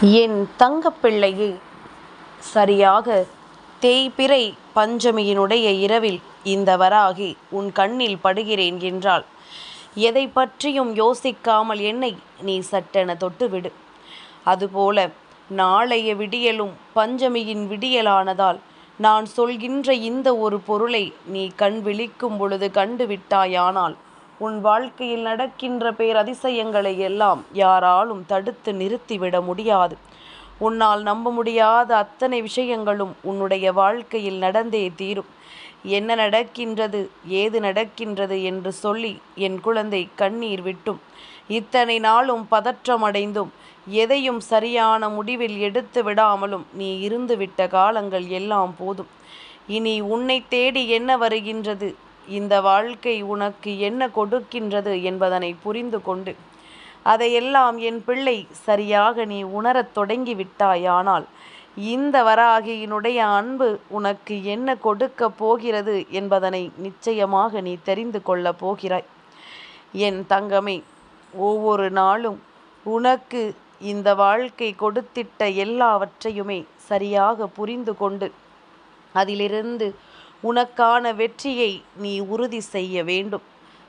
என் தங்கப்பிள்ளையே, சரியாக தேய்பிறை பஞ்சமியினுடைய இரவில் இந்த வராகி உன் கண்ணில் படுகிறேன் என்றால், எதை பற்றியும் யோசிக்காமல் என்னை நீ சட்டென தொட்டுவிடு. அதுபோல நாளைய விடியலும் பஞ்சமியின் விடியலானதால் நான் சொல்கின்ற இந்த ஒரு பொருளை நீ கண் விழிக்கும் பொழுது கண்டுவிட்டாயானால், உன் வாழ்க்கையில் நடக்கின்ற பேரதிசயங்களை எல்லாம் யாராலும் தடுத்து நிறுத்திவிட முடியாது. உன்னால் நம்ப முடியாத அத்தனை விஷயங்களும் உன்னுடைய வாழ்க்கையில் நடந்தே தீரும். என்ன நடக்கின்றது, ஏது நடக்கின்றது என்று சொல்லி என் குழந்தை கண்ணீர் விட்டும், இத்தனை நாளும் பதற்றமடைந்தும், எதையும் சரியான முடிவில் எடுத்து விடாமலும் நீ இருந்துவிட்ட காலங்கள் எல்லாம் போதும். இனி உன்னை தேடி என்ன வருகின்றது, இந்த வாழ்க்கை உனக்கு என்ன கொடுக்கின்றது என்பதனை புரிந்து கொண்டு, அதையெல்லாம் என் பிள்ளை சரியாக நீ உணரத் தொடங்கிவிட்டாயானால், இந்த வராகியினுடைய அன்பு உனக்கு என்ன கொடுக்க போகிறது என்பதனை நிச்சயமாக நீ தெரிந்து கொள்ளப் போகிறாய். என் தங்கமே, ஒவ்வொரு நாளும் உனக்கு இந்த வாழ்க்கை கொடுத்திட்ட எல்லாவற்றையுமே சரியாக புரிந்து கொண்டு, அதிலிருந்து உனக்கான வெற்றியை நீ உறுதி செய்ய வேண்டும்.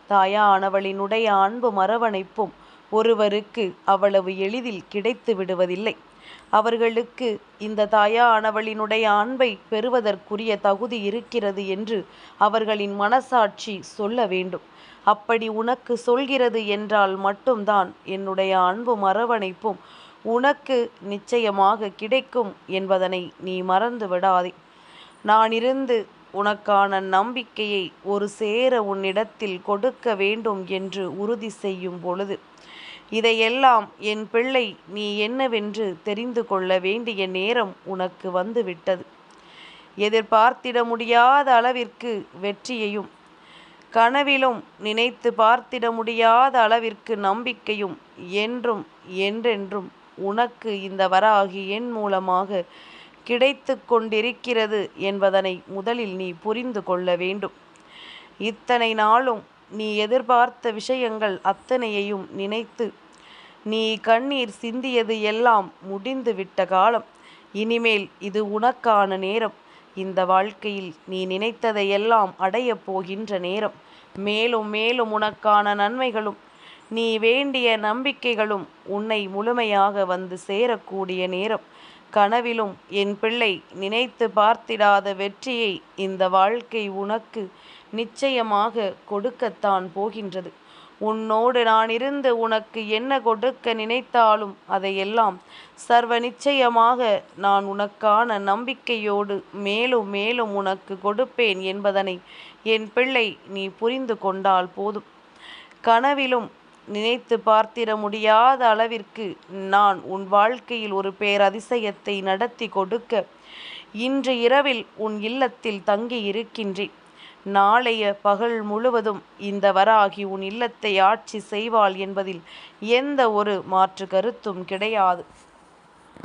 தாயானவளினுடைய அன்பும் அரவணைப்பும் ஒருவருக்கு அவ்வளவு எளிதில் கிடைத்து விடுவதில்லை. அவர்களுக்கு இந்த தாயானவளினுடைய அன்பை பெறுவதற்குரிய தகுதி இருக்கிறது என்று அவர்களின் மனசாட்சி சொல்ல வேண்டும். அப்படி உனக்கு சொல்கிறது என்றால் மட்டும்தான் என்னுடைய அன்பும் அரவணைப்பும் உனக்கு நிச்சயமாக கிடைக்கும் என்பதனை நீ மறந்து விடாதே. நான் இருந்து உனக்கான நம்பிக்கையை ஒரு சேர உன்னிடத்தில் கொடுக்க வேண்டும் என்று உறுதி செய்யும் பொழுது, இதையெல்லாம் என் பிள்ளை நீ என்னவென்று தெரிந்து கொள்ள வேண்டிய நேரம் உனக்கு வந்துவிட்டது. எதிர்பார்த்திட முடியாத அளவிற்கு வெற்றியையும், கனவிலும் நினைத்து பார்த்திட முடியாத அளவிற்கு நம்பிக்கையும் என்றும் என்றென்றும் உனக்கு இந்த வராகி என் மூலமாக கிடைத்து கொண்டிருக்கிறது என்பதனை முதலில் நீ புரிந்து கொள்ள வேண்டும். இத்தனை நாளும் நீ எதிர்பார்த்த விஷயங்கள் அத்தனையையும் நினைத்து நீ கண்ணீர் சிந்தியது எல்லாம் முடிந்து விட்ட காலம். இனிமேல் இது உனக்கான நேரம். இந்த வாழ்க்கையில் நீ நினைத்ததையெல்லாம் அடையப் போகின்ற நேரம். மேலும் மேலும் உனக்கான நன்மைகளும் நீ வேண்டிய நம்பிக்கைகளும் உன்னை முழுமையாக வந்து சேரக்கூடிய நேரம். கனவிலும் என் பிள்ளை நினைத்து பார்த்திடாத வெற்றியை இந்த வாழ்க்கை உனக்கு நிச்சயமாக கொடுக்கத்தான் போகின்றது. உன்னோடு நான் இருந்து உனக்கு என்ன கொடுக்க நினைத்தாலும் அதையெல்லாம் சர்வ நிச்சயமாக நான் உனக்கான நம்பிக்கையோடு மேலும் மேலும் உனக்கு கொடுப்பேன் என்பதனை என் பிள்ளை நீ புரிந்து கொண்டால் போதும். கனவிலும் நினைத்து பார்த்திட முடியாத அளவிற்கு நான் உன் வாழ்க்கையில் ஒரு பேரதிசயத்தை நடத்தி கொடுக்க இன்று இரவில் உன் இல்லத்தில் தங்கி இருக்கின்றேன். நாளைய பகல் முழுவதும் இந்த வராகி உன் இல்லத்தை ஆட்சி செய்வாள் என்பதில் எந்த ஒரு மாற்று கருத்தும் கிடையாது.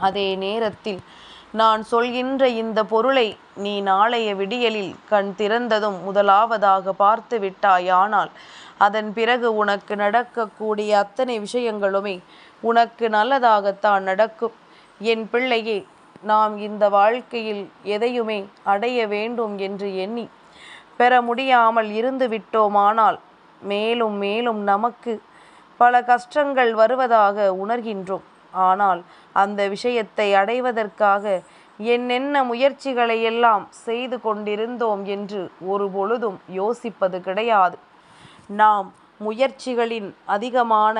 அதே நேரத்தில் நான் சொல்கின்ற இந்த பொருளை நீ நாளைய விடியலில் கண் திறந்ததும் முதலாவதாக பார்த்து விட்டாயானால், அதன் பிறகு உனக்கு நடக்கக்கூடிய அத்தனை விஷயங்களுமே உனக்கு நல்லதாகத்தான் நடக்கும். என் பிள்ளையே, நாம் இந்த வாழ்க்கையில் எதையுமே அடைய வேண்டும் என்று எண்ணி பெற முடியாமல் இருந்து விட்டோமானால், மேலும் மேலும் நமக்கு பல கஷ்டங்கள் வருவதாக உணர்கின்றோம். ஆனால் அந்த விஷயத்தை அடைவதற்காக என்னென்ன முயற்சிகளை எல்லாம் செய்து கொண்டிருந்தோம் என்று ஒரு பொழுதும் யோசிப்பது கிடையாது. நாம் முயற்சிகளின் அதிகமான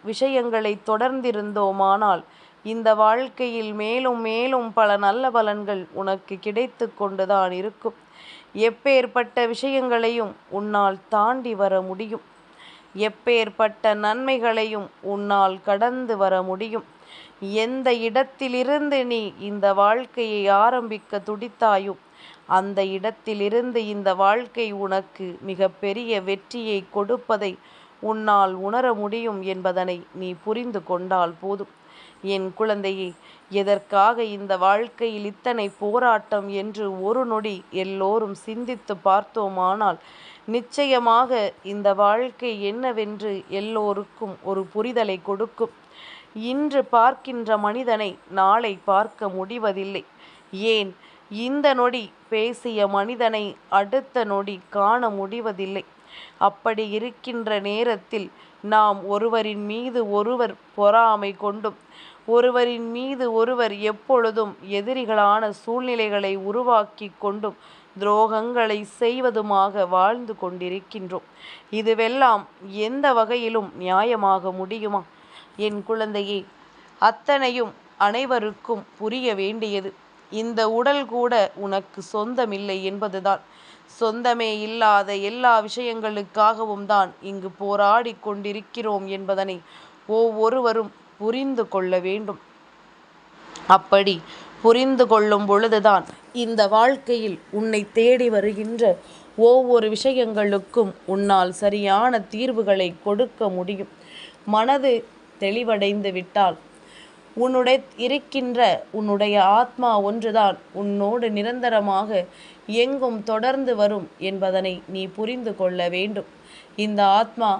விஷயங்களை தொடர்ந்திருந்தோமானால், இந்த வாழ்க்கையில் மேலும் மேலும் பல நல்ல பலன்கள் உனக்கு கிடைத்து கொண்டுதான் இருக்கும். எப்பேற்பட்ட விஷயங்களையும் உன்னால் தாண்டி வர முடியும். எப்பேற்பட்ட நன்மைகளையும் உன்னால் கடந்து வர முடியும். எந்த இடத்திலிருந்து நீ இந்த வாழ்க்கையை ஆரம்பிக்க துடித்தாயோ, அந்த இடத்திலிருந்து இந்த வாழ்க்கை உனக்கு மிக பெரிய வெற்றியை கொடுப்பதை உன்னால் உணர முடியும் என்பதனை நீ புரிந்து கொண்டால் போதும். என் குழந்தையே, எதற்காக இந்த வாழ்க்கையில் இத்தனை போராட்டம் என்று ஒரு நொடி எல்லோரும் சிந்தித்து பார்த்தோமானால், நிச்சயமாக இந்த வாழ்க்கை என்னவென்று எல்லோருக்கும் ஒரு புரிதலை கொடுக்கும். இன்று பார்க்கின்ற மனிதனை நாளை பார்க்க முடிவதில்லை. ஏன், இந்த நொடி பேசிய மனிதனை அடுத்த நொடி காண முடிவதில்லை. அப்படி இருக்கின்ற நேரத்தில் நாம் ஒருவரின் மீது ஒருவர் பொறாமை கொண்டும் ஒருவரின் மீது ஒருவர் எப்பொழுதும் எதிரிகளான சூழ்நிலைகளை உருவாக்கி கொண்டும் துரோகங்களை செய்வதுமாக வாழ்ந்து கொண்டிருக்கின்றோம். இதுவெல்லாம் எந்த வகையிலும் நியாயமாக முடியுமா? என் குழந்தையே, அத்தனையும் அனைவருக்கும் புரிய வேண்டியது. இந்த உடல் கூட உனக்கு சொந்தமில்லை என்பதுதான். சொந்தமே இல்லாத எல்லா விஷயங்களுக்காகவும் தான் இங்கு போராடி கொண்டிருக்கிறோம் என்பதனை ஒவ்வொருவரும் புரிந்து கொள்ள வேண்டும். அப்படி புரிந்து கொள்ளும் பொழுதுதான் இந்த வாழ்க்கையில் உன்னை தேடி வருகின்ற ஒவ்வொரு விஷயங்களுக்கும் உன்னால் சரியான தீர்வுகளை கொடுக்க முடியும். மனது தெளிவடைந்து விட்டால் உன்னுடைய ஆத்மா ஒன்றுதான் உன்னோடு நிரந்தரமாக எங்கும் தொடர்ந்து வரும் என்பதனை நீ புரிந்து கொள்ள வேண்டும். இந்த ஆத்மா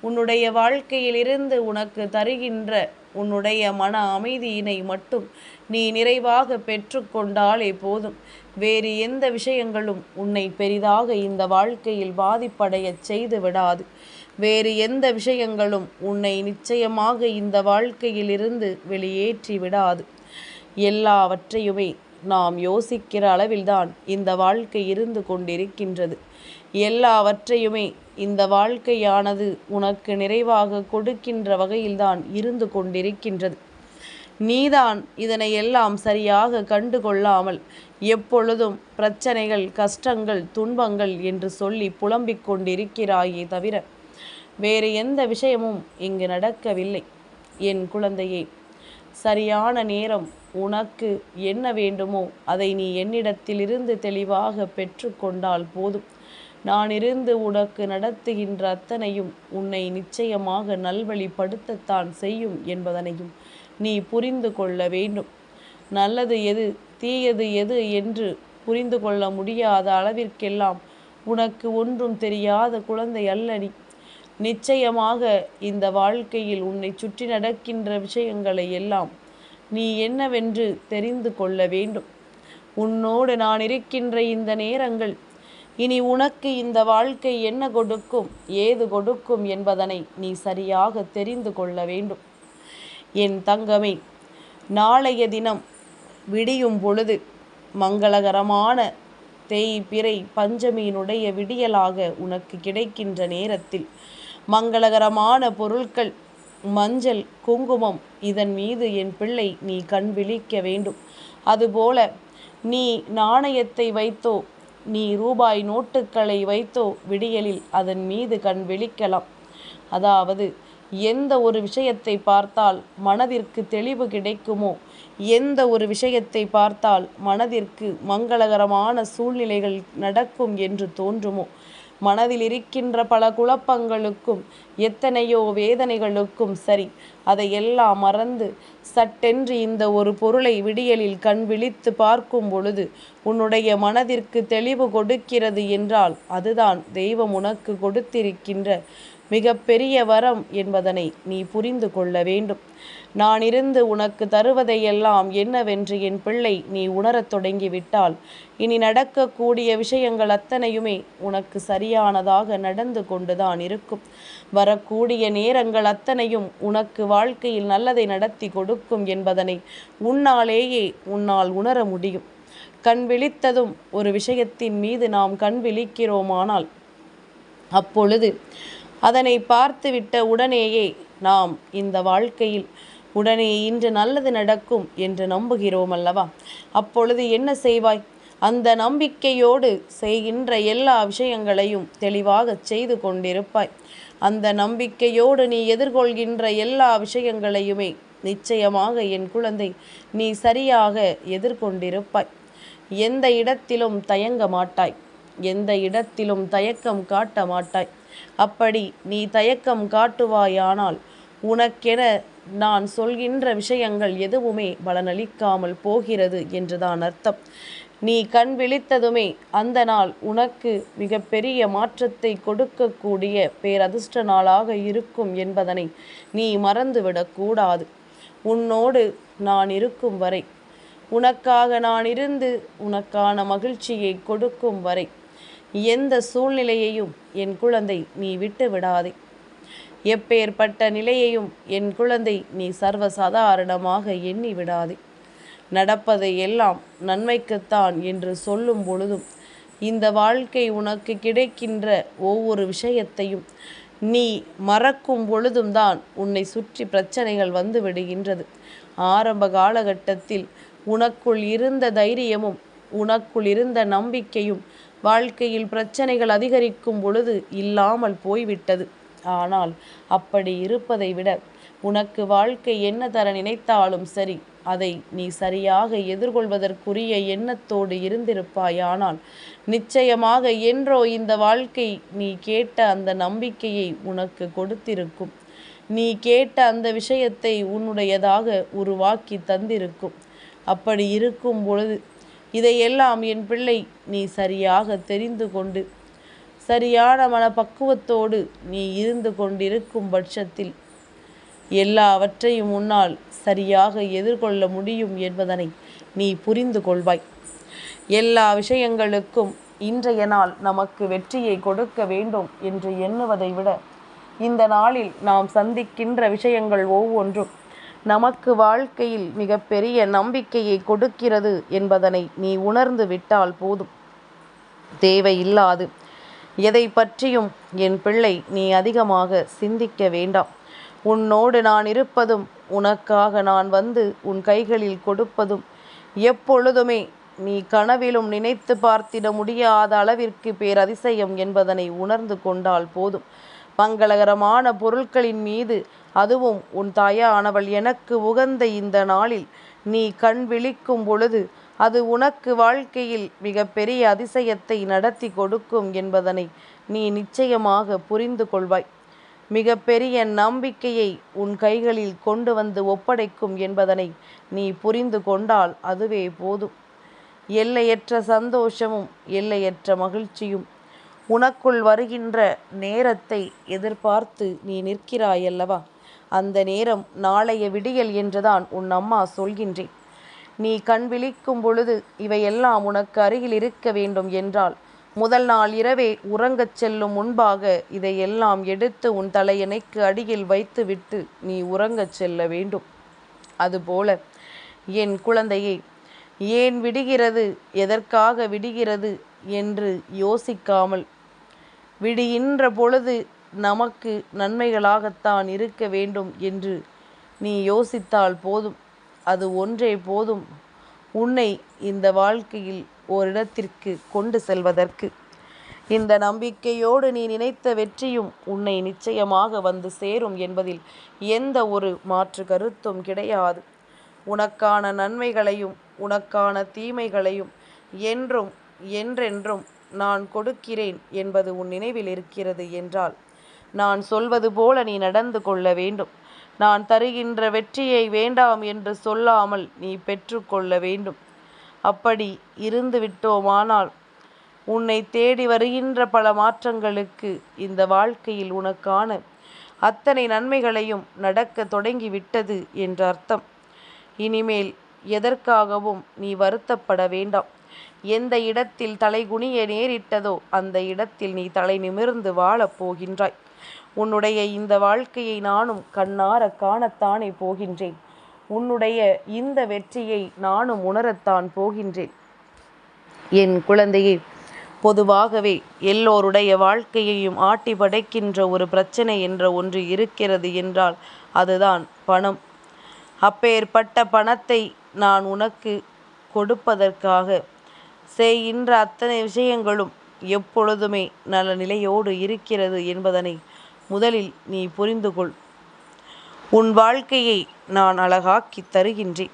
உன்னுடைய வாழ்க்கையிலிருந்து உனக்கு தருகின்ற உன்னுடைய மன அமைதியினை மட்டும் நீ நிறைவாக பெற்று கொண்டாலே போதும். வேறு எந்த விஷயங்களும் உன்னை பெரிதாக இந்த வாழ்க்கையில் பாதிப்படைய செய்து விடாது. வேறு எந்த விஷயங்களும் உன்னை நிச்சயமாக இந்த வாழ்க்கையிலிருந்து வெளியேற்றி விடாது. எல்லாவற்றையுமே நாம் யோசிக்கிற அளவில்தான் இந்த வாழ்க்கை இருந்து கொண்டிருக்கின்றது. எல்லாவற்றையுமே இந்த வாழ்க்கையானது உனக்கு நிறைவாக கொடுக்கின்ற வகையில்தான் இருந்து கொண்டிருக்கின்றது. நீதான் இதனை எல்லாம் சரியாக கண்டு கொள்ளாமல் எப்பொழுதும் பிரச்சனைகள், கஷ்டங்கள், துன்பங்கள் என்று சொல்லி புலம்பிக் கொண்டிருக்கிறாயே தவிர வேறு எந்த விஷயமும் இங்கு நடக்கவில்லை. என் குழந்தையே, சரியான நேரம் உனக்கு என்ன வேண்டுமோ அதை நீ என்னிடத்திலிருந்து தெளிவாக பெற்று கொண்டால் போதும். நான் இருந்து உனக்கு நடத்துகின்ற அத்தனையும் உன்னை நிச்சயமாக நல்வழிப்படுத்தத்தான் செய்யும் என்பதனையும் நீ புரிந்து கொள்ள வேண்டும். நல்லது எது, தீயது எது என்று புரிந்து கொள்ள முடியாத அளவிற்கெல்லாம் உனக்கு ஒன்றும் தெரியாத குழந்தை அல்ல நீ. நிச்சயமாக இந்த வாழ்க்கையில் உன்னை சுற்றி நடக்கின்ற விஷயங்களை எல்லாம் நீ என்னவென்று தெரிந்து கொள்ள வேண்டும். உன்னோடு நான் இருக்கின்ற இந்த நேரங்கள் இனி உனக்கு இந்த வாழ்க்கை என்ன கொடுக்கும், ஏது கொடுக்கும் என்பதனை நீ சரியாக தெரிந்து கொள்ள வேண்டும். என் தங்கமே, நாளைய தினம் விடியும் பொழுது மங்களகரமான தேய்பிறை பஞ்சமியினுடைய விடியலாக உனக்கு கிடைக்கின்ற நேரத்தில் மங்களகரமான பொருட்கள், மஞ்சள், குங்குமம் இதன் மீது என் பிள்ளை நீ கண் விழிக்க வேண்டும். அதுபோல நீ நாணயத்தை வைத்தோ, நீ ரூபாய் நோட்டுக்களை வைத்தோ விடியலில் அதன் மீது கண் விழிக்கலாம். அதாவது எந்த ஒரு விஷயத்தை பார்த்தால் மனதிற்கு தெளிவு கிடைக்குமோ, எந்த ஒரு விஷயத்தை பார்த்தால் மனதிற்கு மங்களகரமான சூழ்நிலைகள் நடக்கும் என்று தோன்றுமோ, மனதில் இருக்கின்ற பல குழப்பங்களுக்கும் எத்தனையோ வேதனைகளுக்கும் சரி, அதையெல்லாம் மறந்து சட்டென்று இந்த ஒரு பொருளை விடியலில் கண் விழித்து பார்க்கும் பொழுது உன்னுடைய மனதிற்கு தெளிவு கொடுக்கிறது என்றால் அதுதான் தெய்வம் உனக்கு கொடுத்திருக்கின்ற மிக பெரிய வரம் என்பதனை நீ புரிந்து கொள்ள வேண்டும். நான் இருந்து உனக்கு தருவதையெல்லாம் என்னவென்று என் பிள்ளை நீ உணரத் தொடங்கிவிட்டால் இனி நடக்கக்கூடிய விஷயங்கள் அத்தனையுமே உனக்கு சரியானதாக நடந்து கொண்டுதான் இருக்கும். வரக்கூடிய நேரங்கள் அத்தனையும் உனக்கு வாழ்க்கையில் நல்லதை நடத்தி கொடுக்கும் என்பதனை உன்னால் உணர முடியும். கண் விழித்ததும் ஒரு விஷயத்தின் மீது நாம் கண் விழிக்கிறோமானால் அப்பொழுது அதனை பார்த்துவிட்ட உடனேயே நாம் இந்த வாழ்க்கையில் உடனே இன்று நல்லது நடக்கும் என்று நம்புகிறோம் அல்லவா? அப்பொழுது என்ன செய்வாய்? அந்த நம்பிக்கையோடு செய்கின்ற எல்லா விஷயங்களையும் தெளிவாக செய்து கொண்டிருப்பாய். அந்த நம்பிக்கையோடு நீ எதிர்கொள்கின்ற எல்லா விஷயங்களையுமே நிச்சயமாக என் குழந்தை நீ சரியாக எதிர்கொண்டிருப்பாய். எந்த இடத்திலும் தயங்க மாட்டாய், எந்த இடத்திலும் தயக்கம் காட்ட மாட்டாய். அப்படி நீ தயக்கம் காட்டுவாயானால் உனக்கென நான் சொல்கின்ற விஷயங்கள் எதுவுமே பலனளிக்காமல் போகிறது என்றுதான் அர்த்தம். நீ கண் விழித்ததுமே அந்த நாள் உனக்கு மிகப்பெரிய மாற்றத்தை கொடுக்கக்கூடிய பேரதிர்ஷ்ட நாளாக இருக்கும் என்பதனை நீ மறந்துவிடக்கூடாது. உன்னோடு நான் இருக்கும் வரை, உனக்காக நான் இருந்து உனக்கான மகிழ்ச்சியை கொடுக்கும் வரை எந்த சூழ்நிலையையும் என் குழந்தை நீ விட்டு விடாதே. எப்பேற்பட்ட நிலையையும் என் குழந்தை நீ சர்வசாதாரணமாக எண்ணி விடாதே. நடப்பதை எல்லாம் நன்மைக்குத்தான் என்று சொல்லும் பொழுதும் இந்த வாழ்க்கை உனக்கு கிடைக்கின்ற ஒவ்வொரு விஷயத்தையும் நீ மறக்கும் பொழுதும் தான் உன்னை சுற்றி பிரச்சனைகள் வந்து விடுகின்றது. ஆரம்ப காலகட்டத்தில் உனக்குள் இருந்த தைரியமும் உனக்குள் இருந்த நம்பிக்கையும் வாழ்க்கையில் பிரச்சனைகள் அதிகரிக்கும் பொழுது இல்லாமல் போய்விட்டது. ஆனால் அப்படி இருப்பதை விட உனக்கு வாழ்க்கை என்ன தர நினைத்தாலும் சரி, அதை நீ சரியாக எதிர்கொள்வதற்குரிய எண்ணத்தோடு இருந்திருப்பாயானால் நிச்சயமாக என்றோ இந்த வாழ்க்கை நீ கேட்ட அந்த நம்பிக்கையை உனக்கு கொடுத்திருக்கும். நீ கேட்ட அந்த விஷயத்தை உன்னுடையதாக உருவாக்கி தந்திருக்கும். அப்படி இருக்கும் பொழுது இதையெல்லாம் என் பிள்ளை நீ சரியாக தெரிந்து கொண்டு சரியான மனப்பக்குவத்தோடு நீ இருந்து கொண்டிருக்கும் பட்சத்தில் எல்லாவற்றையும் உன்னால் சரியாக எதிர்கொள்ள முடியும் என்பதனை நீ புரிந்து கொள்வாய். எல்லா விஷயங்களுக்கும் இன்றைய நாள் நமக்கு வெற்றியை கொடுக்க வேண்டும் என்று எண்ணுவதை விட இந்த நாளில் நாம் சந்திக்கின்ற விஷயங்கள் ஒவ்வொன்றும் நமக்கு வாழ்க்கையில் மிகப்பெரிய நம்பிக்கையை கொடுக்கிறது என்பதனை நீ உணர்ந்து விட்டால் போதும். தேவையில்லாது எதை பற்றியும் என் பிள்ளை நீ அதிகமாக சிந்திக்க வேண்டாம். உன்னோடு நான் இருப்பதும் உனக்காக நான் வந்து உன் கைகளில் கொடுப்பதும் எப்பொழுதுமே நீ கனவிலும் நினைத்து பார்த்திட முடியாத அளவிற்கு பேரதிசயம் என்பதனை உணர்ந்து கொண்டால் போதும். மங்களகரமான பொருட்களின் மீது, அதுவும் உன் தாயானவள் எனக்கு உகந்த இந்த நாளில் நீ கண் விழிக்கும் பொழுது அது உனக்கு வாழ்க்கையில் மிகப்பெரிய அதிசயத்தை நடத்தி கொடுக்கும் என்பதனை நீ நிச்சயமாக புரிந்து கொள்வாய். மிகப்பெரிய நம்பிக்கையை உன் கைகளில் கொண்டு வந்து ஒப்படைக்கும் என்பதனை நீ புரிந்து கொண்டால் அதுவே போதும். எல்லையற்ற சந்தோஷமும் எல்லையற்ற மகிழ்ச்சியும் உனக்குள் வருகின்ற நேரத்தை எதிர்பார்த்து நீ நிற்கிறாயல்லவா? அந்த நேரம் நாளைய விடியல் என்றுதான் உன் அம்மா சொல்கின்றேன். நீ கண் விழிக்கும் பொழுது இவையெல்லாம் உனக்கு அருகில் இருக்க வேண்டும் என்றால் முதல் நாள் இரவே உறங்கச் செல்லும் முன்பாக இதையெல்லாம் எடுத்து உன் தலையணைக்கு அடியில் வைத்துவிட்டு நீ உறங்கச் செல்ல வேண்டும். அதுபோல என் குழந்தையை, ஏன் விடுகிறது, எதற்காக விடுகிறது என்று யோசிக்காமல், விடுகின்ற பொழுது நமக்கு நன்மைகளாகத்தான் இருக்க வேண்டும் என்று நீ யோசித்தால் போதும். அது ஒன்றே போதும் உன்னை இந்த வாழ்க்கையில் ஓரிடத்திற்கு கொண்டு செல்வதற்கு. இந்த நம்பிக்கையோடு நீ நினைத்த வெற்றியும் உன்னை நிச்சயமாக வந்து சேரும் என்பதில் எந்த ஒரு மாற்று கருத்தும் கிடையாது. உனக்கான நன்மைகளையும் உனக்கான தீமைகளையும் என்றும் என்றென்றும் நான் கொடுக்கிறேன் என்பது உன் நினைவில் இருக்கிறது என்றால் நான் சொல்வது போல நீ நடந்து கொள்ள வேண்டும். நான் தருகின்ற வெற்றியை வேண்டாம் என்று சொல்லாமல் நீ பெற்றுக்கொள்ள வேண்டும். அப்படி இருந்து விட்டோமானால் உன்னை தேடி வருகின்ற பல மாற்றங்களுக்கு இந்த வாழ்க்கையில் உனக்கான அத்தனை நன்மைகளையும் நடக்க தொடங்கிவிட்டது என்ற அர்த்தம். இனிமேல் எதற்காகவும் நீ வருத்தப்பட வேண்டாம். எந்த இடத்தில் தலைகுனிய நேரிட்டதோ அந்த இடத்தில் நீ தலை நிமிர்ந்து வாழப் போகின்றாய். உன்னுடைய இந்த வாழ்க்கையை நானும் கண்ணார காணத்தானே போகின்றேன். உன்னுடைய இந்த வெற்றியை நானும் உணரத்தான் போகின்றேன். என் குழந்தையே, பொதுவாகவே எல்லோருடைய வாழ்க்கையையும் ஆட்டி படைக்கின்ற ஒரு பிரச்சனை என்ற ஒன்று இருக்கிறது என்றால் அதுதான் பணம். அப்பேற்பட்ட பணத்தை நான் உனக்கு கொடுப்பதற்காக செய்கின்ற அத்தனை விஷயங்களும் எப்பொழுதுமே நல்ல நிலையோடு இருக்கிறது என்பதனை முதலில் நீ புரிந்து கொள். உன் வாழ்க்கையை நான் அழகாக்கி தருகின்றேன்.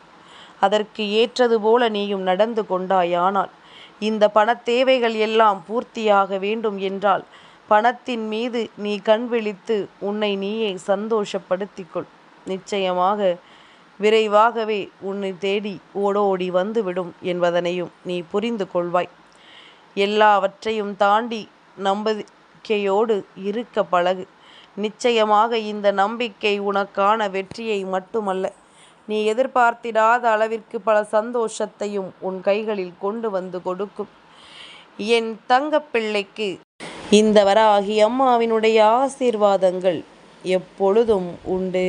அதற்கு ஏற்றது போல நீயும் நடந்து கொண்டாயானால் இந்த பணத் தேவைகள் எல்லாம் பூர்த்தியாக வேண்டும் என்றால் பணத்தின் மீது நீ கண் விழித்து உன்னை நீயே சந்தோஷப்படுத்திக்கொள். நிச்சயமாக விரைவாகவே உன்னை தேடி ஓடோடி வந்துவிடும் என்பதனையும் நீ புரிந்து கொள்வாய். எல்லாவற்றையும் தாண்டி நம்பிக்கையோடு இருக்க பழகு. நிச்சயமாக இந்த நம்பிக்கை உனக்கான வெற்றியை மட்டுமல்ல, நீ எதிர்பார்த்திடாத அளவிற்கு பல சந்தோஷத்தையும் உன் கைகளில் கொண்டு வந்து கொடுக்கும். என் தங்கப்பிள்ளைக்கு இந்த வராகி அம்மாவினுடைய ஆசீர்வாதங்கள் எப்பொழுதும் உண்டு.